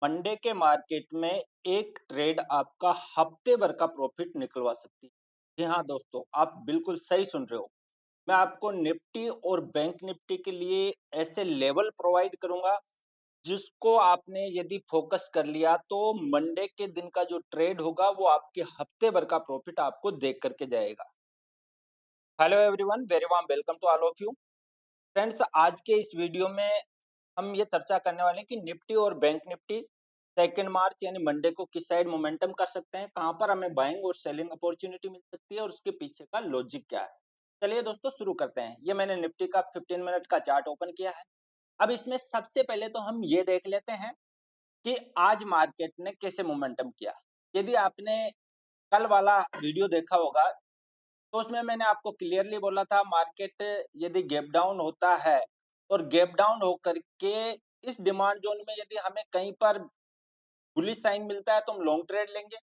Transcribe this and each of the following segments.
Monday के market में एक ट्रेड आपका हफ्ते भर का प्रॉफिट निकलवा सकती है। जी हाँ दोस्तों, आप बिल्कुल सही सुन रहे हो। मैं आपको निफ्टी और बैंक निफ्टी के लिए ऐसे लेवल प्रोवाइड करूंगा जिसको आपने यदि फोकस कर लिया तो मंडे के दिन का जो ट्रेड होगा वो आपके हफ्ते भर का प्रॉफिट आपको देख करके जाएगा। Hello everyone, very warm welcome to all of you. Friends, आज के इस वीडियो में हम ये चर्चा करने वाले हैं कि निफ्टी और बैंक निफ्टी सेकेंड मार्च यानी मंडे को किस साइड मोमेंटम कर सकते हैं, कहां पर हमें बाइंग और सेलिंग अपॉर्चुनिटी मिल सकती है और उसके पीछे का लॉजिक क्या है। चलिए दोस्तों शुरू करते हैं। ये मैंने निफ्टी का 15 मिनट का चार्ट ओपन किया है। अब इसमें सबसे पहले तो हम ये देख लेते हैं कि आज मार्केट ने कैसे मोमेंटम किया। यदि आपने कल वाला वीडियो देखा होगा तो उसमें मैंने आपको क्लियरली बोला था मार्केट यदि गैप डाउन होता है और गैप डाउन होकर के इस डिमांड जोन में यदि हमें कहीं पर बुलिश साइन मिलता है तो हम लॉन्ग ट्रेड लेंगे,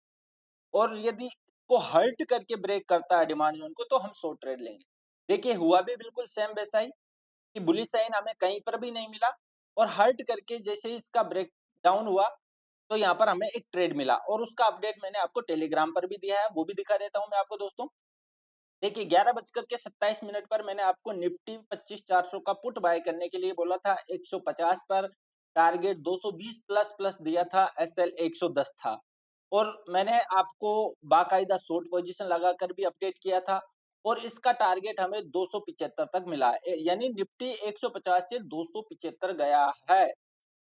और यदि को हल्ट करके ब्रेक करता है डिमांड जोन को तो हम शॉर्ट ट्रेड लेंगे। देखिए हुआ भी बिल्कुल सेम वैसा ही कि बुलिश साइन हमें कहीं पर भी नहीं मिला और हल्ट करके जैसे ही इसका ब्रेक डाउन हुआ तो यहाँ पर हमें एक ट्रेड मिला, और उसका अपडेट मैंने आपको टेलीग्राम पर भी दिया है, वो भी दिखा देता हूँ मैं आपको दोस्तों। देखिए 11:27 पर मैंने आपको निफ्टी 25,400 का पुट बाय करने के लिए बोला था। 150 पर टारगेट 220 प्लस प्लस दिया था, एसएल 110 था, और मैंने आपको बाकायदा शॉर्ट पोजीशन लगाकर भी अपडेट किया था, और इसका टारगेट हमें 275 तक मिला है। यानी निफ्टी 150 से 275 गया है,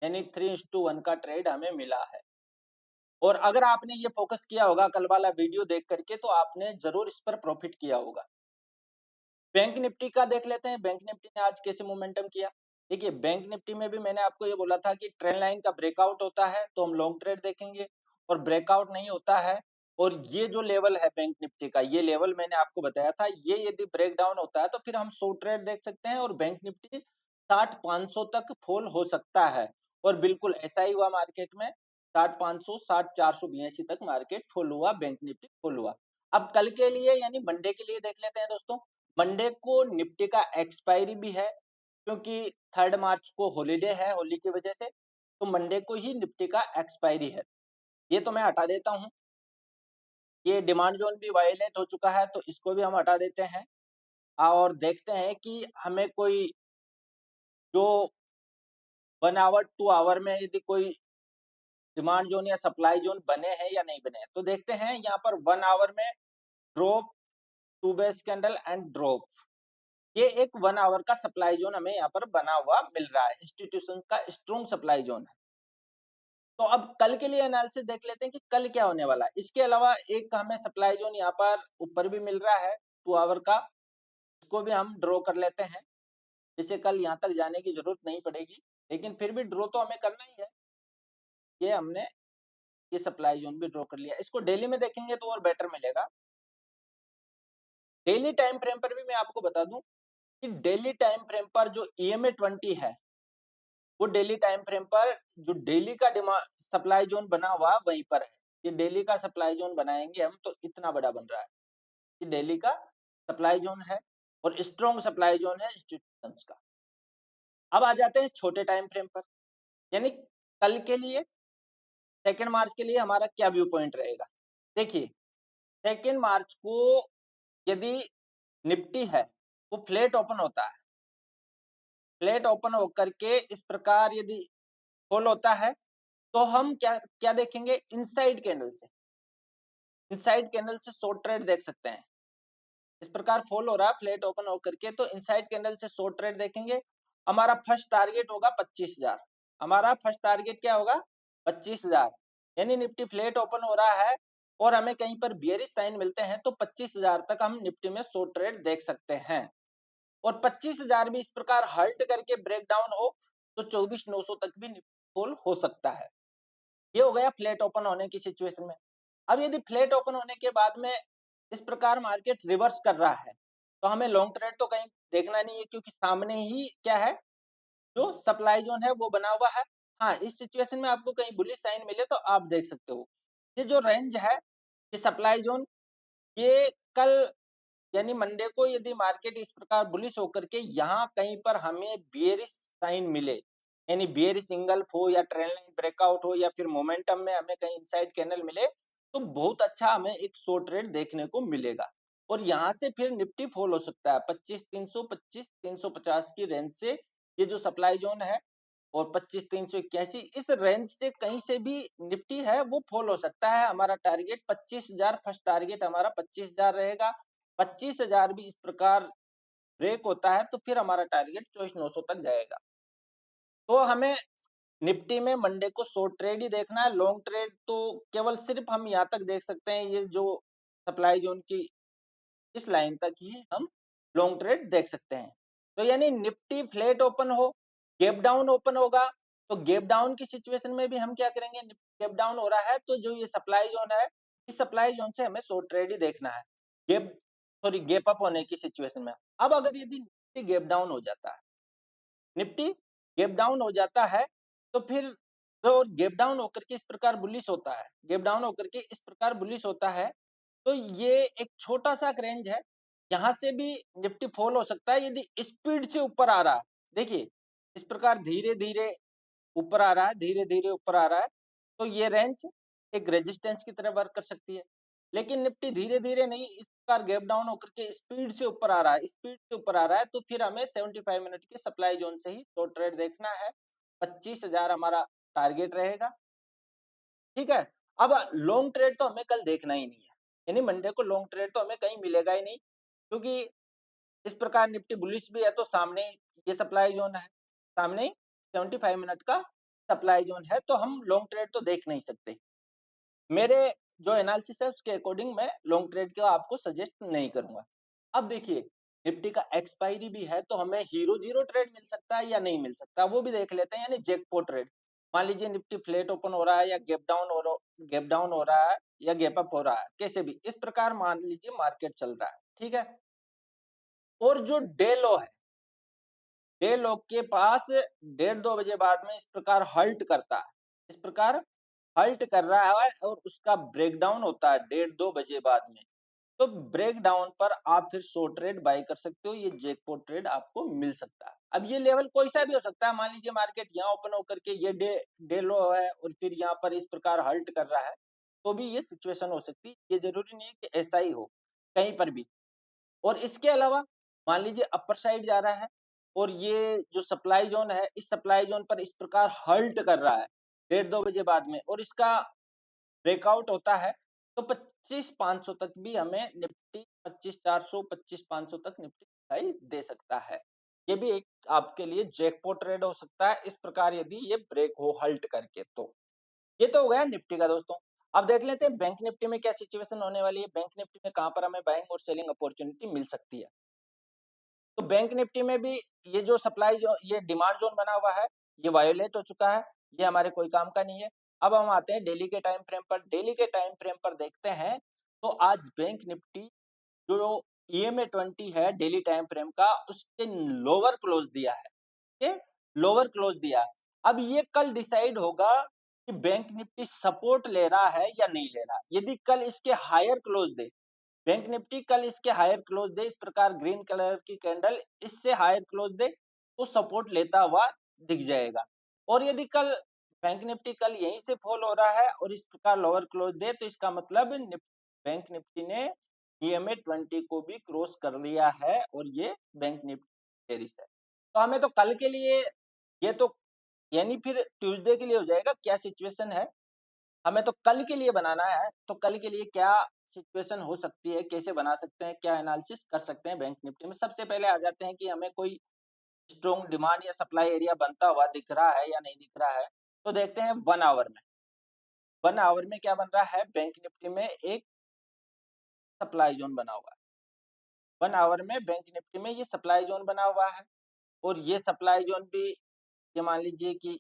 यानी 3:1 का ट्रेड हमें मिला है। और अगर आपने ये फोकस किया होगा कल वाला वीडियो देख करके तो आपने जरूर इस पर प्रॉफिट किया होगा। बैंक निफ्टी का देख लेते हैं, बैंक निफ्टी ने आज कैसे मोमेंटम किया। देखिए बैंक निफ्टी में भी मैंने आपको ये बोला था कि ट्रेंड लाइन का ब्रेकआउट होता है तो हम लॉन्ग ट्रेड देखेंगे, और ब्रेकआउट नहीं होता है और ये जो लेवल है बैंक निफ्टी का, ये लेवल मैंने आपको बताया था, ये यदि ब्रेक डाउन होता है तो फिर हम शॉर्ट ट्रेड देख सकते हैं और बैंक निफ्टी 60,500 तक फॉल हो सकता है। और बिल्कुल ऐसा ही हुआ मार्केट में, 60,500 60,482 तक मार्केट फॉल हुआ, बैंक निफ्टी फॉल हुआ। अब कल के लिए यानी मंडे के लिए देख लेते हैं दोस्तों। मंडे को निफ्टी का एक्सपायरी भी है क्योंकि 3 मार्च को हॉलीडे है, होली की वजह से, तो मंडे को ही निफ्टी का एक्सपायरी है। ये तो मैं हटा देता हूं। ये डिमांड जोन भी वायलेट हो चुका है तो इसको भी हम हटा देते हैं, और देखते हैं कि हमें कोई जो 1 आवर 2 आवर में यदि कोई डिमांड जोन या सप्लाई जोन बने हैं या नहीं बने हैं। तो देखते हैं यहाँ पर 1 आवर में drop, 2 base candle and drop, ये एक 1 आवर का सप्लाई जोन हमें यहाँ पर बना हुआ मिल रहा है, इंस्टीट्यूशन का स्ट्रॉन्ग सप्लाई जोन है। तो अब कल के लिए एनालिसिस देख लेते हैं कि कल क्या होने वाला है। इसके अलावा एक हमें सप्लाई जोन यहाँ पर ऊपर भी मिल रहा है 2 आवर का, इसको भी हम ड्रॉ कर लेते हैं। जैसे कल यहाँ तक जाने की जरूरत नहीं पड़ेगी, लेकिन फिर भी ड्रॉ तो हमें करना ही है। ये हमने ये सप्लाई जोन भी ड्रॉ कर लिया। इसको डेली में देखेंगे तो और बेटर मिलेगा। डेली टाइम फ्रेम पर भी मैं आपको बता दूं कि डेली टाइम फ्रेम पर जो EMA 20 है, वो डेली टाइम फ्रेम पर जो डेली का डिमांड सप्लाई जोन बना हुआ वहीं पर है। ये डेली का सप्लाई जोन बनाएंगे हम तो इतना बड़ा बन रहा है, ये डेली का सप्लाई जोन है और स्ट्रॉन्ग सप्लाई जोन है इंस्टीट्यूशंस का। अब आ जाते हैं छोटे टाइम फ्रेम पर, यानी कल के लिए 2 मार्च के लिए हमारा क्या व्यू पॉइंट रहेगा। देखिए 2 मार्च को यदि निफ्टी है वो फ्लैट ओपन होता है, फ्लैट ओपन होकर के इस प्रकार यदि फॉल होता है तो हम क्या क्या देखेंगे, इनसाइड कैंडल से, इनसाइड कैंडल से शॉर्ट ट्रेड देख सकते हैं। इस प्रकार फॉल हो रहा है फ्लैट ओपन होकर के तो इनसाइड कैंडल से शॉर्ट ट्रेड देखेंगे। हमारा फर्स्ट टारगेट होगा 25,000, हमारा फर्स्ट टारगेट क्या होगा 25,000। यानी निफ्टी फ्लैट ओपन हो रहा है और हमें कहीं पर बियरिश साइन मिलते हैं तो 25,000 तक हम निफ्टी में शॉर्ट ट्रेड देख सकते हैं। और 25,000 भी इस प्रकार हल्ट करके ब्रेक डाउन हो तो 24,900 तक भी निफ्टी फॉल हो सकता है। ये हो गया फ्लैट ओपन होने की सिचुएशन में। अब यदि फ्लैट ओपन होने के बाद में इस प्रकार मार्केट रिवर्स कर रहा है तो हमें लॉन्ग ट्रेड तो कहीं देखना नहीं है, क्योंकि सामने ही क्या है, जो सप्लाई जोन है वो बना हुआ है। हाँ, इस सिचुएशन में आपको कहीं बुलिश साइन मिले तो आप देख सकते हो। ये जो रेंज है, ये सप्लाई जोन, ये कल यानी मंडे को यदि मार्केट इस प्रकार बुलिश होकर के यहाँ कहीं पर हमें बियरिश साइन मिले यानी बियरिश इंगल्फ हो या ट्रेंड लाइन ब्रेकआउट हो या फिर मोमेंटम में हमें कहीं इनसाइड कैंडल मिले, तो बहुत अच्छा हमें एक शॉर्ट ट्रेड देखने को मिलेगा। और यहाँ से फिर निफ्टी फॉल हो सकता है 25,300 25,350 की रेंज से। ये जो सप्लाई जोन है और 25,381 इस रेंज से कहीं से भी निफ्टी है वो फॉल हो सकता है। हमारा टारगेट 25,000, फर्स्ट टारगेट हमारा 25,000 रहेगा। 25,000 भी इस प्रकार ब्रेक होता है तो फिर हमारा टारगेट 24,900 तक जाएगा। तो हमें निफ्टी में मंडे को शॉर्ट ट्रेड ही देखना है। लॉन्ग ट्रेड तो केवल सिर्फ हम यहाँ तक देख सकते हैं, ये जो सप्लाई जोन की इस लाइन तक ही हम लॉन्ग ट्रेड देख सकते हैं। तो यानी निफ्टी फ्लैट ओपन हो, गैप डाउन ओपन होगा, तो गैप डाउन की सिचुएशन में भी हम क्या करेंगे, गैप डाउन हो रहा है तो जो ये सप्लाई जोन है, इस सप्लाई जोन से हमें शॉर्ट ट्रेड ही देखना है। गैप सॉरी गैप अप होने की सिचुएशन में। अब अगर यदि निफ्टी गैप डाउन हो जाता है, निफ्टी गैप डाउन हो जाता है, तो फिर तो गैप डाउन होकर के इस प्रकार बुलिश होता है, गैप डाउन होकर के इस प्रकार बुलिश होता है, तो ये एक छोटा सा रेंज है। यहाँ से भी निफ्टी फॉल हो सकता है यदि स्पीड से ऊपर आ रहा है। देखिए इस प्रकार धीरे धीरे ऊपर आ रहा है, धीरे धीरे ऊपर आ रहा है, तो ये रेंज एक रेजिस्टेंस की तरह वर्क कर सकती है। लेकिन निफ्टी धीरे धीरे नहीं, इस प्रकार गैप डाउन होकर के स्पीड से ऊपर आ रहा है, स्पीड से ऊपर आ रहा है, तो फिर हमें 75 मिनट के सप्लाई जोन से ही शॉर्ट ट्रेड देखना है। 25,000 हमारा टारगेट रहेगा। ठीक है। अब लॉन्ग ट्रेड तो हमें कल देखना ही नहीं है, यानी मंडे को लॉन्ग ट्रेड तो हमें कहीं मिलेगा ही नहीं, क्योंकि इस प्रकार निफ्टी बुलिश भी है तो सामने ये सप्लाई जोन है, सामने 75 मिनट का सप्लाई जोन है, तो हम लॉन्ग ट्रेड तो देख नहीं सकते। मेरे जो एनालिसिस है उसके अकॉर्डिंग मैं लॉन्ग ट्रेड का आपको सजेस्ट नहीं करूंगा। अब देखिए निफ्टी का एक्सपायरी भी है, तो हमें हीरो जीरो ट्रेड मिल सकता है या नहीं मिल सकता वो भी देख लेते हैं, यानी जैकपॉट ट्रेड। मान लीजिए निफ्टी फ्लैट ओपन हो रहा है या गैप डाउन हो रहा है या गैप अप हो रहा है, कैसे भी इस प्रकार मान लीजिए मार्केट चल रहा है, ठीक है। और जो डे लो है, डे लो के पास 1:30-2 बजे बाद में इस प्रकार हल्ट करता है, इस प्रकार हल्ट कर रहा है और उसका ब्रेकडाउन होता है 1:30-2 बजे बाद में, तो ब्रेक डाउन पर आप फिर शॉर्ट ट्रेड बाय कर सकते हो, ये जैकपॉट ट्रेड आपको मिल सकता है। अब ये लेवल कोई सा भी हो सकता है, मान लीजिए मार्केट यहाँ ओपन होकर के ये डे लो है और फिर यहाँ पर इस प्रकार हल्ट कर रहा है, तो भी ये सिचुएशन हो सकती है। ये जरूरी नहीं है कि ऐसा ही हो कहीं पर भी। और इसके अलावा मान लीजिए अपर साइड जा रहा है और ये जो सप्लाई जोन है, इस सप्लाई जोन पर इस प्रकार हल्ट कर रहा है 1:30-2 बजे बाद में और इसका ब्रेकआउट होता है, तो 25,500 तक भी हमें निफ्टी 25,400 25,500 तक निफ्टी दिखाई दे सकता है। ये भी एक आपके लिए जैकपॉट ट्रेड हो सकता है इस प्रकार यदि ये ब्रेक हो हल्ट करके। तो ये तो हो गया निफ्टी का दोस्तों। अब देख लेते हैं बैंक निफ्टी में क्या सिचुएशन होने वाली है, बैंक निफ्टी में कहां पर हमें बाइंग और सेलिंग अपॉर्चुनिटी मिल सकती है। तो बैंक निफ्टी में भी ये जो सप्लाई जो ये डिमांड जोन बना हुआ है, ये वायोलेट हो चुका है, ये हमारे कोई काम का नहीं है। अब हम आते हैं डेली के टाइम फ्रेम पर। डेली के टाइम फ्रेम पर देखते हैं तो आज बैंक निफ्टी जो ईएमए 20 है डेली टाइम फ्रेम का, उसके लोअर क्लोज दिया है, ये लोअर क्लोज दिया है। अब ये कल डिसाइड होगा कि बैंक निफ्टी सपोर्ट ले रहा है या नहीं ले रहा। यदि कल इसके हायर क्लोज दे, बैंक निफ्टी कल इसके हायर क्लोज दे, इस प्रकार ग्रीन कलर की कैंडल इससे हायर क्लोज दे, तो सपोर्ट लेता हुआ दिख जाएगा। और यदि कल बैंक निफ्टी कल यहीं से फॉल हो रहा है और इस प्रकार लोअर क्लोज दे, तो इसका मतलब बैंक निफ्टी ने ईएमए 20 को भी क्रॉस कर लिया है और ये बैंक निफ्टी बेरिश है। तो हमें तो कल के लिए ये तो यानी फिर ट्यूसडे के लिए हो जाएगा क्या सिचुएशन है, हमें तो कल के लिए बनाना है। तो कल के लिए क्या सिचुएशन हो सकती है, कैसे बना सकते हैं, क्या एनालिसिस कर सकते हैं बैंक निफ्टी में। सबसे पहले आ जाते हैं कि हमें कोई स्ट्रॉन्ग डिमांड या सप्लाई एरिया बनता हुआ दिख रहा है या नहीं दिख रहा है। तो देखते हैं 1 आवर में, 1 आवर में क्या बन रहा है, बैंक निफ्टी में एक सप्लाई जोन बना हुआ है। 1 आवर में बैंक निफ्टी में ये सप्लाई जोन बना हुआ है और ये सप्लाई जोन भी ये मान लीजिए कि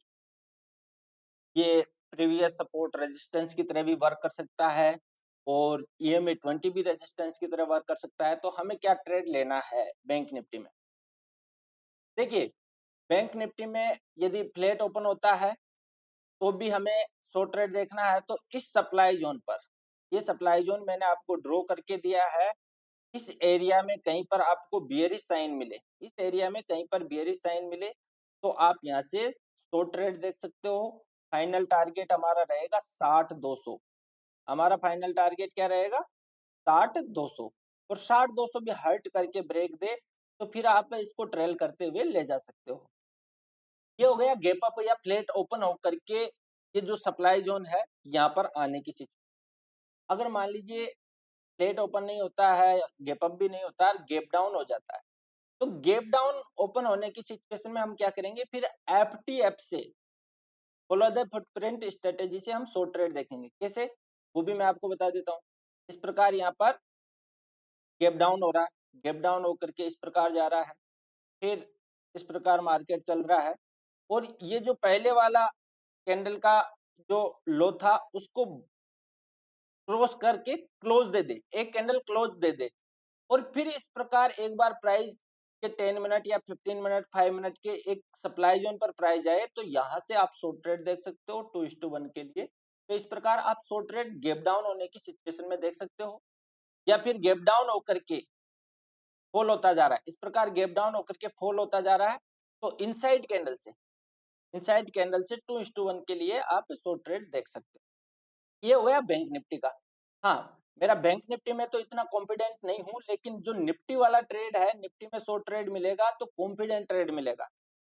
ये प्रीवियस सपोर्ट रेजिस्टेंस की तरह भी वर्क कर सकता है और ईएमए 20 भी रेजिस्टेंस की तरह वर्क कर सकता है। तो हमें क्या ट्रेड लेना है बैंक निफ्टी में, देखिए बैंक निफ्टी में यदि फ्लैट ओपन होता है तो भी हमें शॉर्ट ट्रेड देखना है। तो इस सप्लाई जोन पर, ये सप्लाई जोन मैंने आपको ड्रॉ करके दिया है, इस एरिया में कहीं पर आपको बियरिश साइन मिले, इस एरिया में कहीं पर बियरिश साइन मिले, तो आप यहाँ से शॉर्ट ट्रेड देख सकते हो। फाइनल टारगेट हमारा रहेगा 60-200। हमारा फाइनल टारगेट क्या रहेगा? 60-200। और 60-200 भी हर्ट करके ब्रेक दे तो फिर आप इसको ट्रेल करते हुए ले जा सकते हो। ये हो गया गैप अप या फ्लैट ओपन होकर के ये जो सप्लाई जोन है यहाँ पर आने की सिचुएशन। अगर मान लीजिए फ्लैट ओपन नहीं होता है, गैप अप भी नहीं होता है, गैप डाउन हो जाता है, तो गैप डाउन ओपन होने की सिचुएशन में हम क्या करेंगे? फिर एफटीएफ से फॉलो द फुटप्रिंट स्ट्रेटेजी से हम शॉर्ट ट्रेड देखेंगे। कैसे? वो भी मैं आपको बता देता हूँ। इस प्रकार यहाँ पर गैप डाउन हो रहा है, गैप डाउन होकर के इस प्रकार जा रहा है, फिर इस प्रकार मार्केट चल रहा है और ये जो पहले वाला कैंडल का जो लो था उसको क्रॉस करके क्लोज दे दे, एक कैंडल क्लोज दे दे और फिर इस प्रकार एक बार प्राइस के 10 मिनट या 15 मिनट 5 मिनट के एक सप्लाई जोन पर प्राइस जाए तो यहाँ से आप शॉर्ट ट्रेड देख सकते हो 2:1 के लिए। तो इस प्रकार आप शॉर्ट ट्रेड गैप डाउन होने की सिचुएशन में देख सकते हो या फिर गैप डाउन होकर के फॉल होता जा रहा है, इस प्रकार गैप डाउन होकर के फॉल होता जा रहा है तो इनसाइड कैंडल से 2:1 के लिए आप शॉर्ट ट्रेड देख सकते हो। ये हो गया बैंक निफ्टी का। हाँ, मेरा बैंक निफ्टी में तो इतना कॉन्फिडेंट नहीं हूं, लेकिन जो निफ्टी वाला ट्रेड है, निफ्टी में शॉर्ट ट्रेड मिलेगा तो कॉन्फिडेंट ट्रेड मिलेगा।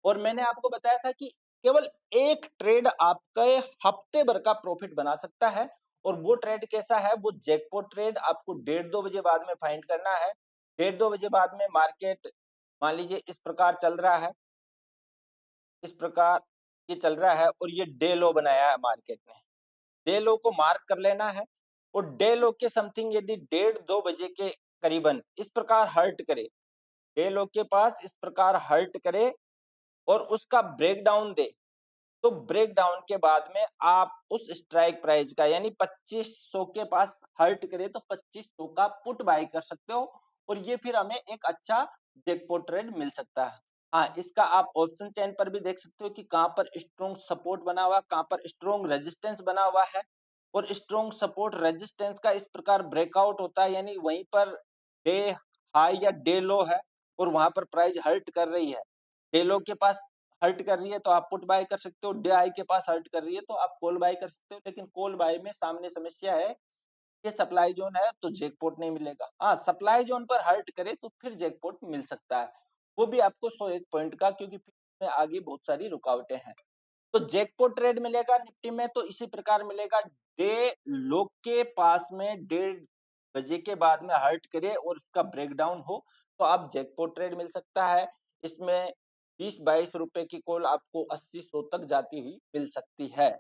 और मैंने आपको बताया था कि केवल एक ट्रेड आपके हफ्ते भर का प्रॉफिट बना सकता है और वो ट्रेड कैसा है? वो जैकपॉट ट्रेड आपको 1:30-2 बजे बाद में फाइंड करना है। 1:30-2 बजे बाद में मार्केट मान लीजिए इस प्रकार चल रहा है, इस प्रकार ये चल रहा है और ये डे लो बनाया है मार्केट ने। डे लो को मार्क कर लेना है और डे लो के समथिंग यदि 1:30-2 बजे के करीबन इस प्रकार हर्ट करे, डे लो के पास इस प्रकार हर्ट करे और उसका ब्रेक डाउन दे, तो ब्रेक डाउन के बाद में आप उस स्ट्राइक प्राइस का यानी 2500 के पास हर्ट करे तो 2500 का पुट बाय कर सकते हो और ये फिर हमें एक अच्छा जैकपॉट ट्रेड मिल सकता है। हाँ, इसका आप ऑप्शन चेन पर भी देख सकते हो कि कहाँ पर स्ट्रॉन्ग सपोर्ट बना हुआ, कहाँ पर स्ट्रॉन्ग रेजिस्टेंस बना हुआ है और स्ट्रॉन्ग सपोर्ट रेजिस्टेंस का इस प्रकार ब्रेकआउट होता है, यानी वहीं पर डे हाई या डे लो है और वहां पर प्राइस हर्ट कर रही है, डे लो के पास हर्ट कर रही है तो आप पुट बाय कर सकते हो, डे हाई के पास हर्ट कर रही है तो आप कॉल बाय कर सकते हो। लेकिन कॉल बाय में सामने समस्या है, ये सप्लाई जोन है तो जैकपॉट नहीं मिलेगा। हाँ, सप्लाई जोन पर हर्ट करे तो फिर जैकपॉट मिल सकता है, वो भी आपको 101 पॉइंट का, क्योंकि फिर में आगे बहुत सारी रुकावटें हैं। तो जैकपॉट ट्रेड मिलेगा निफ्टी में तो इसी प्रकार मिलेगा, डे लो के पास में 1:30 बजे के बाद में हर्ट करे और उसका ब्रेकडाउन हो तो आप जैकपॉट ट्रेड मिल सकता है। इसमें 20-22 रुपए की कॉल आपको 80-100 तक जाती हुई मिल सकती है।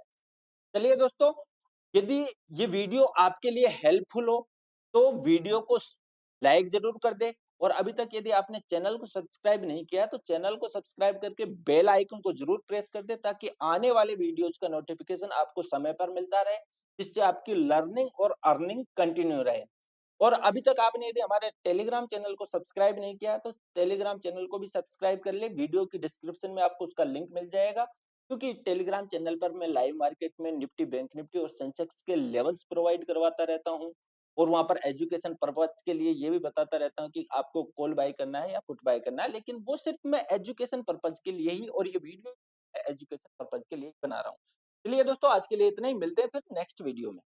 चलिए दोस्तों, यदि ये वीडियो आपके लिए हेल्पफुल हो तो वीडियो को लाइक जरूर कर दे और अभी तक यदि आपने चैनल को सब्सक्राइब नहीं किया तो चैनल को सब्सक्राइब करके बेल आइकन को जरूर प्रेस कर दे ताकि आने वाले वीडियोज का नोटिफिकेशन आपको समय पर मिलता रहे, जिससे आपकी लर्निंग और अर्निंग कंटिन्यू रहे। और अभी तक आपने यदि हमारे टेलीग्राम चैनल को सब्सक्राइब नहीं किया तो टेलीग्राम चैनल को भी सब्सक्राइब कर ले, वीडियो की डिस्क्रिप्शन में आपको उसका लिंक मिल जाएगा, क्योंकि टेलीग्राम चैनल पर मैं लाइव मार्केट में निफ्टी, बैंक निफ्टी और सेंसेक्स के लेवल्स प्रोवाइड करवाता रहता हूं और वहां पर एजुकेशन पर्पज के लिए ये भी बताता रहता हूं कि आपको कॉल बाय करना है या पुट बाय करना है, लेकिन वो सिर्फ मैं एजुकेशन पर्पज के लिए ही और ये वीडियो एजुकेशन पर्पज के लिए बना रहा हूँ। चलिए दोस्तों, आज के लिए इतना ही, मिलते हैं फिर नेक्स्ट वीडियो में।